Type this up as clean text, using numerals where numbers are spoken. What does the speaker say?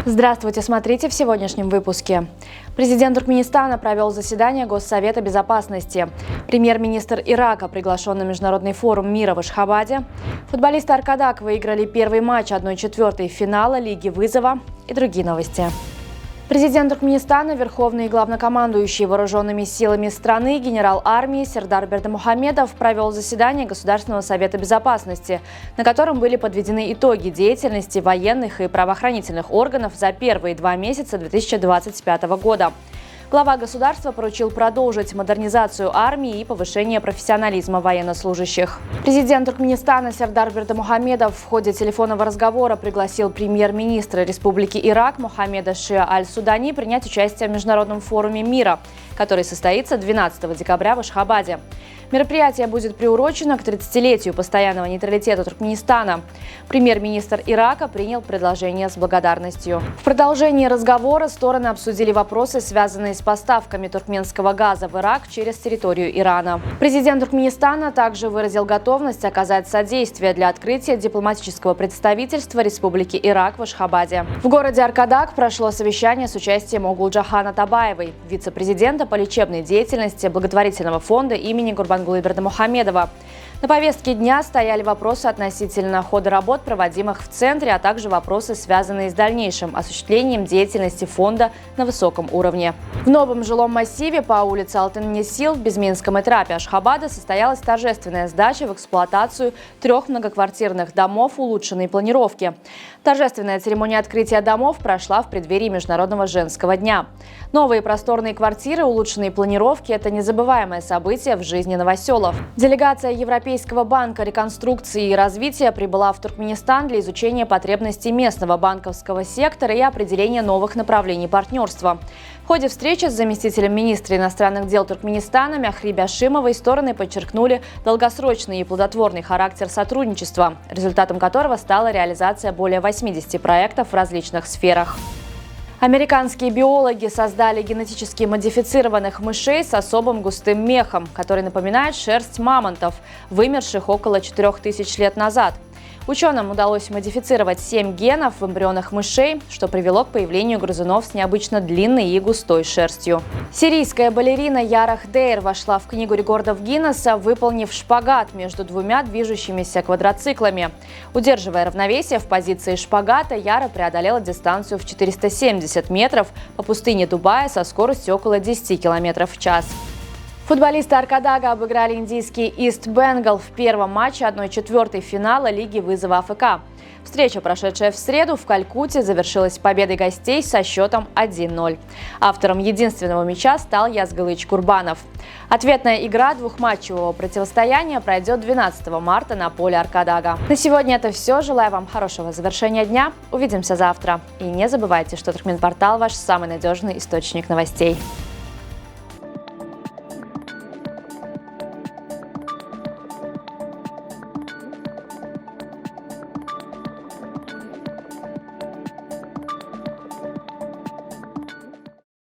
Здравствуйте, смотрите в сегодняшнем выпуске. Президент Туркменистана провел заседание Госсовета безопасности. Премьер-министр Ирака приглашен на Международный форум мира в Ашхабаде. Футболисты «Аркадак» выиграли первый матч 1/4 финала Лиги вызова и другие новости. Президент Туркменистана, верховный главнокомандующий вооруженными силами страны, генерал армии Сердар Бердымухамедов провел заседание Государственного совета безопасности, на котором были подведены итоги деятельности военных и правоохранительных органов за первые 2 месяца 2025 года. Глава государства поручил продолжить модернизацию армии и повышение профессионализма военнослужащих. Президент Туркменистана Сердар Бердымухамедов в ходе телефонного разговора пригласил премьер-министра Республики Ирак Мохаммеда Шиа Аль-Судани принять участие в Международном форуме мира, который состоится 12 декабря в Ашхабаде. Мероприятие будет приурочено к 30-летию постоянного нейтралитета Туркменистана. Премьер-министр Ирака принял предложение с благодарностью. В продолжении разговора стороны обсудили вопросы, связанные с поставками туркменского газа в Ирак через территорию Ирана. Президент Туркменистана также выразил готовность оказать содействие для открытия дипломатического представительства Республики Ирак в Ашхабаде. В городе Аркадак прошло совещание с участием Огулджахан Атабаевой, вице-президента по лечебной деятельности благотворительного фонда имени Гурбангулы Бердымухамедова. На повестке дня стояли вопросы относительно хода работ, проводимых в центре, а также вопросы, связанные с дальнейшим осуществлением деятельности фонда на высоком уровне. В новом жилом массиве по улице Алтын-Несил в Безминском этапе Ашхабада состоялась торжественная сдача в эксплуатацию 3 многоквартирных домов улучшенной планировки. Торжественная церемония открытия домов прошла в преддверии Международного женского дня. Новые просторные квартиры улучшенной планировки – это незабываемое событие в жизни новоселов. Делегация Европейского банка реконструкции и развития прибыла в Туркменистан для изучения потребностей местного банковского сектора и определения новых направлений партнерства. В ходе встречи с заместителем министра иностранных дел Туркменистана Мяхри Бяшимовой стороны подчеркнули долгосрочный и плодотворный характер сотрудничества, результатом которого стала реализация более 80 проектов в различных сферах. Американские биологи создали генетически модифицированных мышей с особым густым мехом, который напоминает шерсть мамонтов, вымерших около 4000 лет назад. Ученым удалось модифицировать 7 генов в эмбрионах мышей, что привело к появлению грызунов с необычно длинной и густой шерстью. Сирийская балерина Ярах Дейр вошла в Книгу рекордов Гиннесса, выполнив шпагат между 2 движущимися квадроциклами. Удерживая равновесие в позиции шпагата, Яра преодолела дистанцию в 470 метров по пустыне Дубая со скоростью около 10 км в час. Футболисты «Аркадага» обыграли индийский Ист Бенгал в первом матче 1/4 финала Лиги вызова АФК. Встреча, прошедшая в среду в Калькутте, завершилась победой гостей со счетом 1-0. Автором единственного мяча стал Язгалыч Курбанов. Ответная игра двухматчевого противостояния пройдет 12 марта на поле «Аркадага». На сегодня это все. Желаю вам хорошего завершения дня. Увидимся завтра. И не забывайте, что Туркменпортал – ваш самый надежный источник новостей.